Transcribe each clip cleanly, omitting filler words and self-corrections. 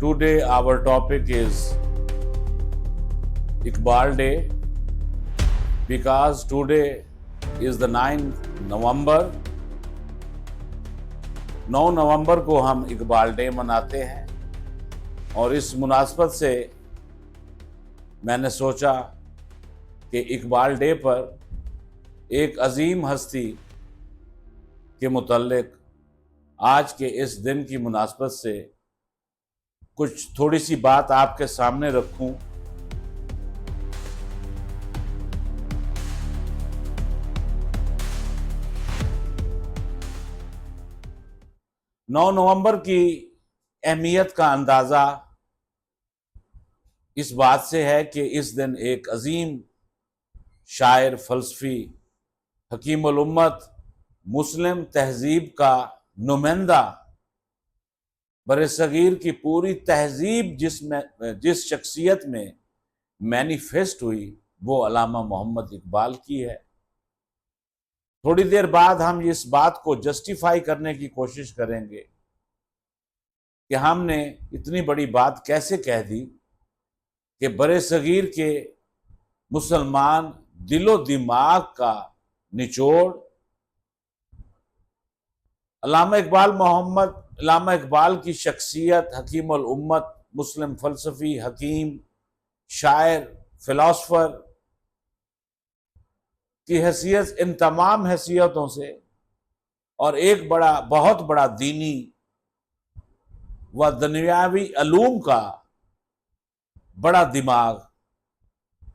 Today our topic is Iqbal Day because today is the 9th November। 9 नवंबर को हम Iqbal day मनाते हैं और इस मुनासबत से मैंने सोचा कि इकबाल डे पर एक अजीम हस्ती के मुतल्लिक आज के इस दिन की मुनासबत से कुछ थोड़ी सी बात आपके सामने रखूं। नौ नवंबर की अहमियत का अंदाज़ा इस बात से है कि इस दिन एक अजीम शायर, फ़लसफ़ी, हकीमुल उम्मत, मुस्लिम तहज़ीब का नुमाइंदा, बरसगीर की पूरी तहज़ीब जिस शख्सियत में मैनिफेस्ट हुई वो अल्लामा मोहम्मद इकबाल की है। थोड़ी देर बाद हम इस बात को जस्टिफाई करने की कोशिश करेंगे कि हमने इतनी बड़ी बात कैसे कह दी कि बरसगीर के मुसलमान दिलो दिमाग का निचोड़ अल्लामा इकबाल की शख्सियत, हकीमुल उम्मत, मुस्लिम फ़लसफ़ी, हकीम, शायर, फ़िलासफ़र की हैसियत, इन तमाम हैसियतों से और एक बहुत बड़ा दीनी व दुनियावी अलूम का बड़ा दिमाग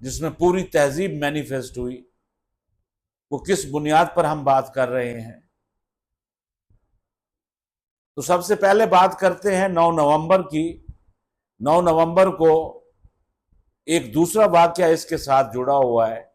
जिसमें पूरी तहजीब मैनिफेस्ट हुई, वो किस बुनियाद पर हम बात कर रहे हैं। तो सबसे पहले बात करते हैं 9 नवंबर की। 9 नवंबर को एक दूसरा वाकया इसके साथ जुड़ा हुआ है।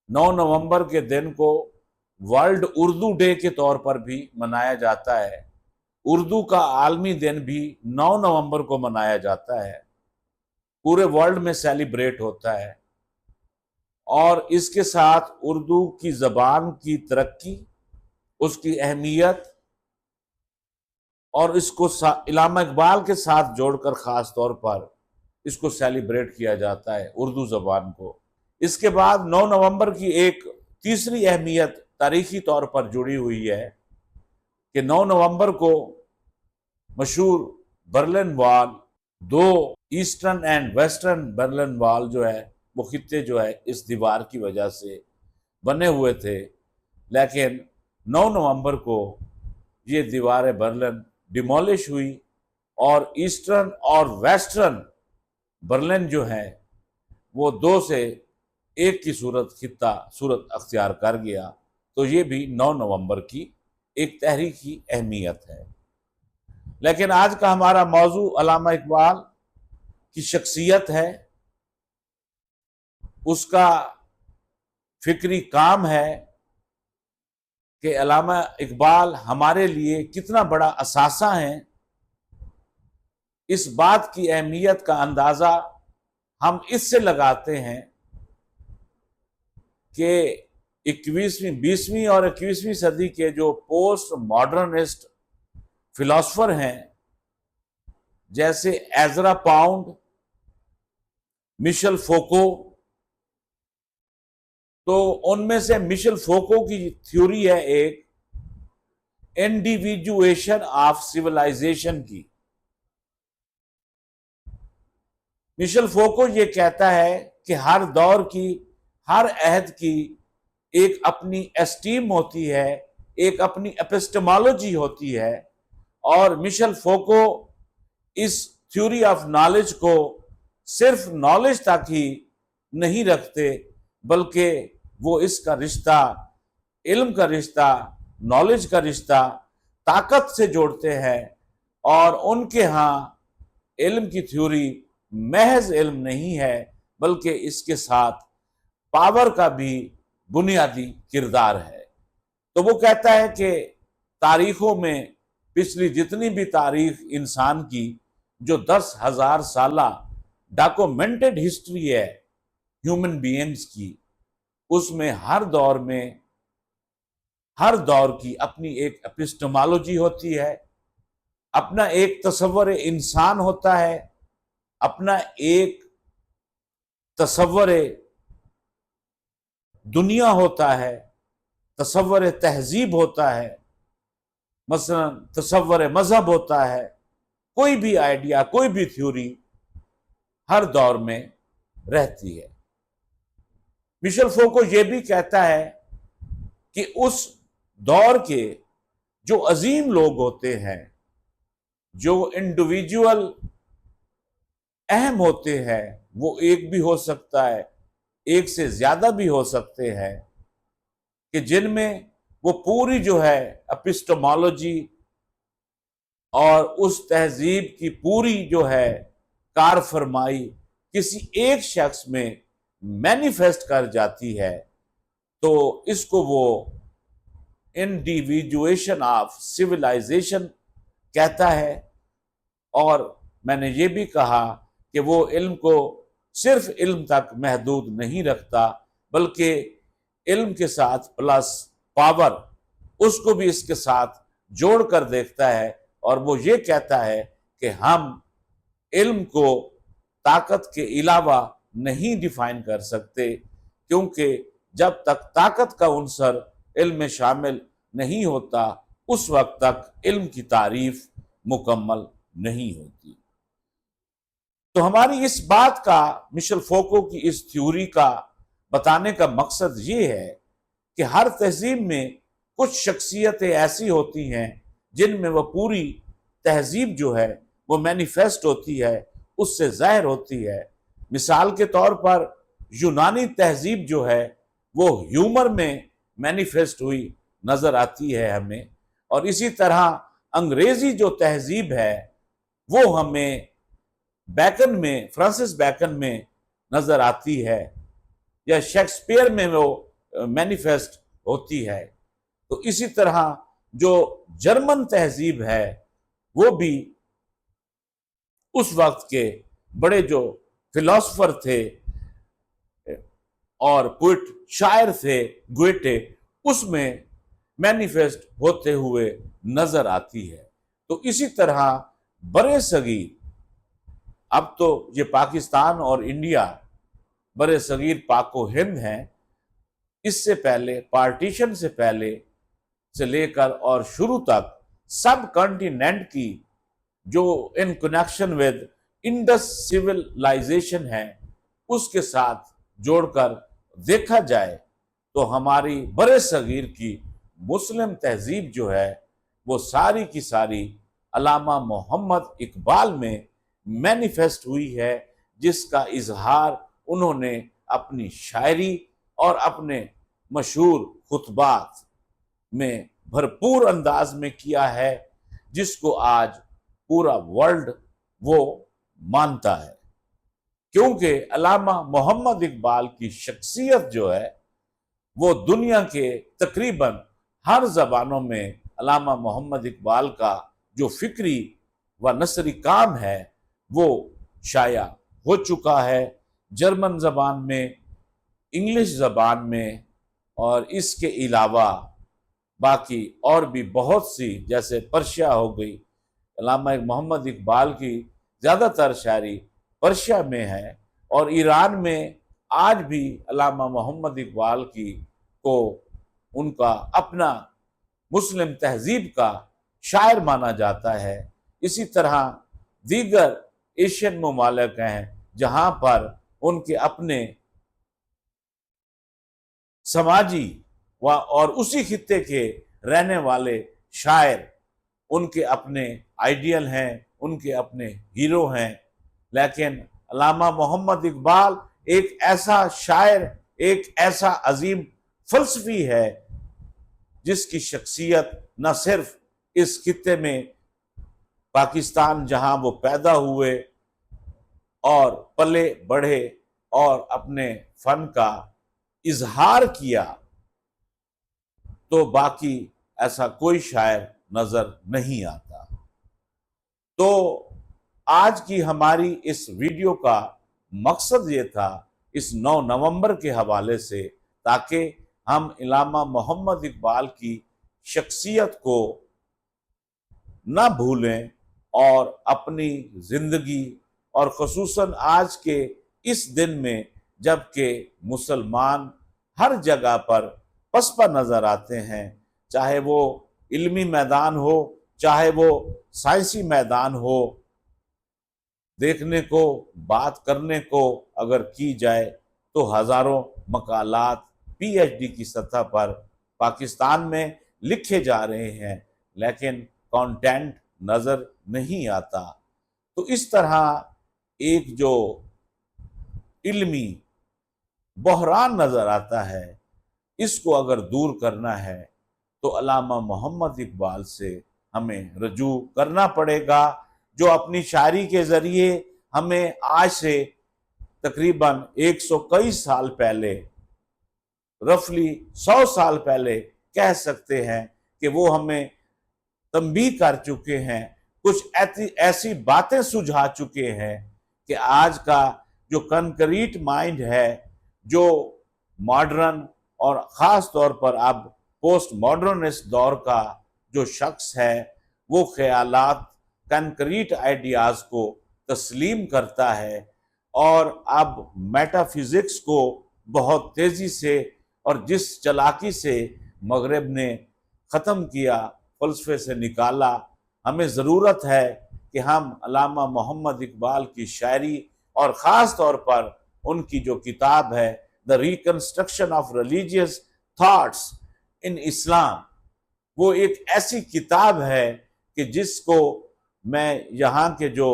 9 नवंबर के दिन को वर्ल्ड उर्दू डे के तौर पर भी मनाया जाता है। उर्दू का आलमी दिन भी 9 नवंबर को मनाया जाता है, पूरे वर्ल्ड में सेलिब्रेट होता है और इसके साथ उर्दू की ज़बान की तरक्की, उसकी अहमियत और इसको अल्लामा इकबाल के साथ जोड़कर ख़ास तौर पर इसको सेलिब्रेट किया जाता है, उर्दू ज़बान को। इसके बाद 9 नवंबर की एक तीसरी अहमियत तारीखी तौर पर जुड़ी हुई है कि 9 नवंबर को मशहूर बर्लिन वॉल, दो eastern and western Berlin wall जो है, वो खित्ते जो है इस दीवार की वजह से बने हुए थे, लेकिन 9 नवंबर को ये दीवार बर्लिन डिमोलिश हुई और ईस्टर्न और वेस्टर्न बर्लिन जो है वो दो से एक की सूरत अख्तियार कर गया। तो ये भी 9 नवंबर की एक तहरीकी अहमियत है। लेकिन आज का हमारा मौजू अल्लामा इकबाल की शख्सियत है, उसका फिक्री काम है कि अल्लामा इकबाल हमारे लिए कितना बड़ा असासा है। इस बात की अहमियत का अंदाज़ा हम इससे लगाते हैं कि 20वीं और 21वीं सदी के जो पोस्ट मॉडर्निस्ट फिलोसफर हैं, जैसे एज़रा पाउंड, मिशेल फोको, तो उनमें से मिशेल फोको की थ्योरी है एक इंडिविजुएशन ऑफ सिविलाइजेशन की। मिशेल फोको ये कहता है कि हर दौर की, हर अहद की एक अपनी एस्टीम होती है, एक एपिस्टेमोलॉजी एपिस्टेमोलॉजी होती है और मिशेल फोको इस थ्योरी ऑफ नॉलेज को सिर्फ नॉलेज तक ही नहीं रखते, बल्कि वो इसका रिश्ता, इल्म का रिश्ता, नॉलेज का रिश्ता ताकत से जोड़ते हैं और उनके यहाँ इल्म की थ्योरी महज इल्म नहीं है, बल्कि इसके साथ पावर का भी बुनियादी किरदार है। तो वो कहता है कि तारीखों में पिछली जितनी भी तारीख इंसान की जो 10,000 साला डॉक्यूमेंटेड हिस्ट्री है ह्यूमन बीइंग्स की, उसमें हर दौर की अपनी एक एपिस्टेमोलॉजी होती है, अपना एक तसव्वुर इंसान होता है, अपना एक तसव्वुर दुनिया होता है, तसव्वुर तहजीब होता है, मसलन तसव्वुर मजहब होता है। कोई भी आइडिया, कोई भी थ्योरी हर दौर में रहती है। मिशेल फोको ये भी कहता है कि उस दौर के जो अजीम लोग होते हैं, जो इंडिविजुअल अहम होते हैं, वो एक भी हो सकता है, एक से ज्यादा भी हो सकते हैं, कि जिनमें वो पूरी जो है एपिस्टेमोलॉजी और उस तहजीब की पूरी जो है कार फरमाई किसी एक शख्स में मैनिफेस्ट कर जाती है, तो इसको वो इंडिविजुएशन ऑफ सिविलाइजेशन कहता है। और मैंने ये भी कहा कि वो इल्म को सिर्फ इल्म तक महदूद नहीं रखता, बल्कि इल्म के साथ प्लस पावर उसको भी इसके साथ जोड़कर देखता है। और वो ये कहता है कि हम इल्म को ताकत के अलावा नहीं डिफाइन कर सकते, क्योंकि जब तक ताकत का उन्सर इल्म में शामिल नहीं होता, उस वक्त तक इल्म की तारीफ मुकम्मल नहीं होती। तो हमारी इस बात का, मिशेल फोको की इस थ्योरी का बताने का मकसद ये है कि हर तहजीब में कुछ शख्सियतें ऐसी होती हैं जिनमें वह पूरी तहजीब जो है वो मैनिफेस्ट होती है, उससे जाहिर होती है। मिसाल के तौर पर यूनानी तहजीब जो है वो ह्यूमर में मैनिफेस्ट हुई नजर आती है हमें, और इसी तरह अंग्रेजी जो तहजीब है वो हमें बैकन में, फ्रांसिस बैकन में नजर आती है, या शेक्सपियर में वो मैनिफेस्ट होती है। तो इसी तरह जो जर्मन तहजीब है वो भी उस वक्त के बड़े जो फिलोसफर थे और पोइट शायर थे, गोएटे, उसमें मैनिफेस्ट होते हुए नजर आती है। तो इसी तरह बरे सगीर, अब तो ये पाकिस्तान और इंडिया बरे सगीर पाको हिंद हैं, इससे पहले पार्टीशन से पहले से लेकर और शुरू तक सब कॉन्टिनेंट की जो in connection with Indus civilisation है उसके साथ जोड़कर देखा जाए तो हमारी बरे सगीर की मुस्लिम तहजीब जो है वो सारी की सारी अल्लामा मोहम्मद इकबाल में मैनिफेस्ट हुई है, जिसका इजहार उन्होंने अपनी शायरी और अपने मशहूर खुतबात में भरपूर अंदाज में किया है, जिसको आज पूरा वर्ल्ड वो मानता है। क्योंकि अल्लामा मोहम्मद इकबाल की शख्सियत जो है वो दुनिया के तकरीबन हर जबानों में अल्लामा मोहम्मद इकबाल का जो फिक्री व नसरी काम है वो शाया हो चुका है, जर्मन जबान में, इंग्लिश जबान में, और इसके अलावा बाकी और भी बहुत सी, जैसे पर्शिया हो गई, अल्लामा मोहम्मद इकबाल की ज़्यादातर शायरी पर्शिया में है, और ईरान में आज भी अल्लामा मोहम्मद इकबाल की को उनका अपना मुस्लिम तहजीब का शायर माना जाता है। इसी तरह दीगर एशियन ममालिक हैं जहाँ पर उनके अपने समाजी व और उसी खित्ते के रहने वाले शायर, उनके अपने आइडियल हैं, उनके अपने हीरो हैं। लेकिन अल्लामा मोहम्मद इकबाल एक ऐसा शायर, एक ऐसा अजीम फलसफी है जिसकी शख्सियत न सिर्फ इस खित्ते में, पाकिस्तान जहां वो पैदा हुए और पले बढ़े और अपने फन का इजहार किया, तो बाकी ऐसा कोई शायर नजर नहीं आता। तो आज की हमारी इस वीडियो का मकसद ये था, इस 9 नवंबर के हवाले से, ताकि हम अल्लामा मोहम्मद इकबाल की शख्सियत को ना भूलें और अपनी जिंदगी और खुसूसन आज के इस दिन में जबकि मुसलमान हर जगह पर पसपा नजर आते हैं, चाहे वो इल्मी मैदान हो, चाहे वो साइंसी मैदान हो, देखने को, बात करने को अगर की जाए तो हजारों मकालात पीएचडी की सतह पर पाकिस्तान में लिखे जा रहे हैं, लेकिन कंटेंट नजर नहीं आता। तो इस तरह एक जो इल्मी बहरान नजर आता है, इसको अगर दूर करना है तो अल्लामा मोहम्मद इकबाल से हमें रजू करना पड़ेगा, जो अपनी शायरी के जरिए हमें आज से तकरीबन 100 कई साल पहले, रफली 100 साल पहले कह सकते हैं कि वो हमें तंबीह कर चुके हैं, कुछ ऐसी बातें सुझा चुके हैं कि आज का जो कंक्रीट माइंड है, जो मॉडर्न और ख़ास तौर पर अब पोस्ट मॉडर्निस्ट दौर का जो शख्स है, वो ख्यालात कंक्रीट आइडियाज़ को तस्लीम करता है और अब मेटाफिजिक्स को बहुत तेज़ी से और जिस चालाकी से मगरब ने ख़त्म किया, फ़लसफ़े से निकाला, हमें ज़रूरत है कि हम अल्लामा मोहम्मद इकबाल की शायरी और ख़ास तौर पर उनकी जो किताब है the reconstruction of religious thoughts in Islam, वो एक ऐसी किताब है कि जिसको मैं यहाँ के जो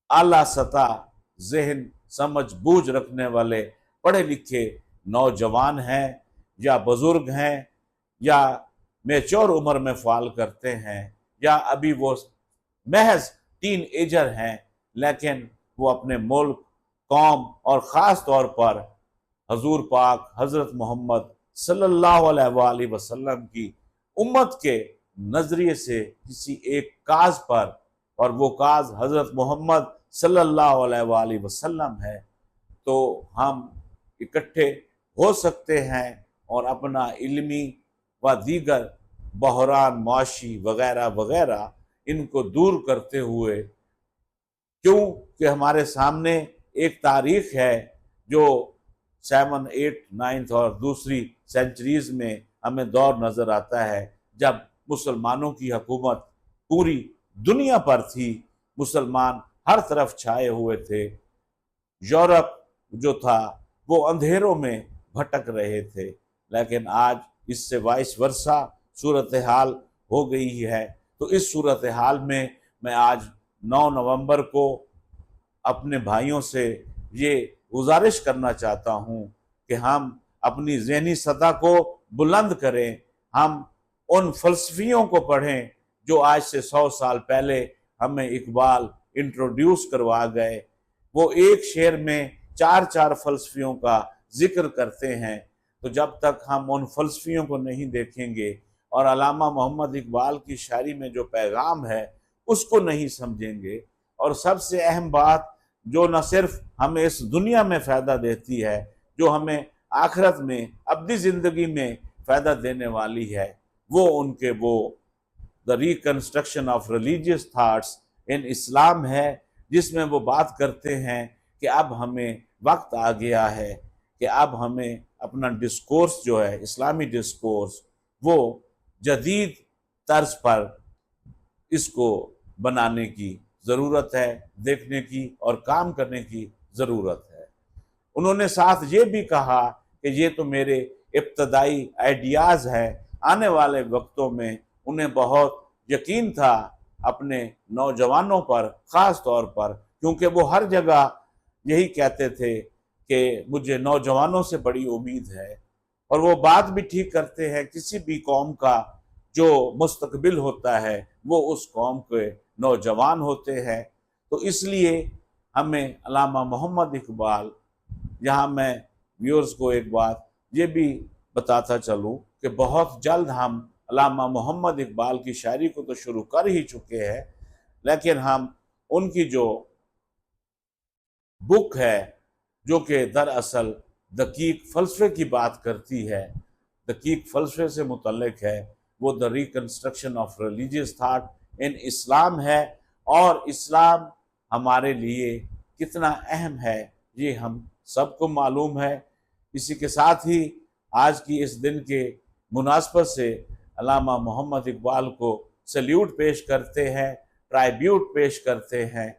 आला सतह जहन समझ बूझ रखने वाले पढ़े लिखे नौजवान हैं या बुजुर्ग हैं या मैच्योर उम्र में फाल करते हैं या अभी वो महज टीन एजर हैं, लेकिन वो अपने मुल्क, कौम और ख़ास तौर पर हजूर पाक हज़रत मोहम्मद सल्लल्लाहु अलैहि वसल्लम की उम्मत के नज़रिए से किसी एक काज पर, और वो काज हज़रत मोहम्मद सल्लल्लाहु अलैहि वसल्लम है, तो हम इकट्ठे हो सकते हैं और अपना इल्मी व दीगर बहरान मुआशी वगैरह वगैरह इनको दूर करते हुए, क्योंकि हमारे सामने एक तारीख है जो 7, 8, 9 और दूसरी सेंचुरीज में हमें दौर नजर आता है जब मुसलमानों की हुकूमत पूरी दुनिया पर थी, मुसलमान हर तरफ छाए हुए थे, यूरोप जो था वो अंधेरों में भटक रहे थे, लेकिन आज इससे वाइस वर्सा सूरत हाल हो गई है। तो इस सूरत हाल में मैं आज 9 नवंबर को अपने भाइयों से ये गुजारिश करना चाहता हूँ कि हम अपनी ज़हनी सतह को बुलंद करें, हम उन फलसफियों को पढ़ें जो आज से 100 साल पहले हमें इकबाल इंट्रोड्यूस करवा गए। वो एक शेर में 4 फलसफियों का जिक्र करते हैं, तो जब तक हम उन फलसफियों को नहीं देखेंगे और अल्लामा मोहम्मद इकबाल की शायरी में जो पैगाम है उसको नहीं समझेंगे, और सबसे अहम बात जो न सिर्फ हमें इस दुनिया में फ़ायदा देती है, जो हमें आखिरत में अब्दी ज़िंदगी में फ़ायदा देने वाली है, वो उनके वो the reconstruction of religious thoughts in Islam है, जिसमें वो बात करते हैं कि अब हमें वक्त आ गया है कि अब हमें अपना डिस्कोर्स जो है, इस्लामी डिस्कोर्स, वो जदीद तर्ज पर इसको बनाने की ज़रूरत है, देखने की और काम करने की ज़रूरत है। उन्होंने साथ ये भी कहा कि ये तो मेरे इब्तदाई आइडियाज़ हैं, आने वाले वक्तों में उन्हें बहुत यकीन था अपने नौजवानों पर, ख़ास तौर पर, क्योंकि वो हर जगह यही कहते थे कि मुझे नौजवानों से बड़ी उम्मीद है, और वो बात भी ठीक करते हैं, किसी भी कौम का जो मुस्तकबिल होता है वो उस कौम के नौजवान होते हैं। तो इसलिए हमें अल्लामा मोहम्मद इकबाल, यहाँ मैं व्यूअर्स को एक बात ये भी बताता चलूँ कि बहुत जल्द हम अल्लामा मोहम्मद इकबाल की शायरी को तो शुरू कर ही चुके हैं, लेकिन हम उनकी जो बुक है जो कि दरअसल दकीक फ़लसफ़े की बात करती है, दकीक फ़लसफ़े से मुतल्लिक है, वो the reconstruction of religious thought in Islam है, और इस्लाम हमारे लिए कितना अहम है ये हम सबको मालूम है। इसी के साथ ही आज की इस दिन के मुनासबत से अल्लामा मोहम्मद इकबाल को सल्यूट पेश करते हैं, ट्राइब्यूट पेश करते हैं।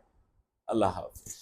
अल्लाह हाफ़िज़।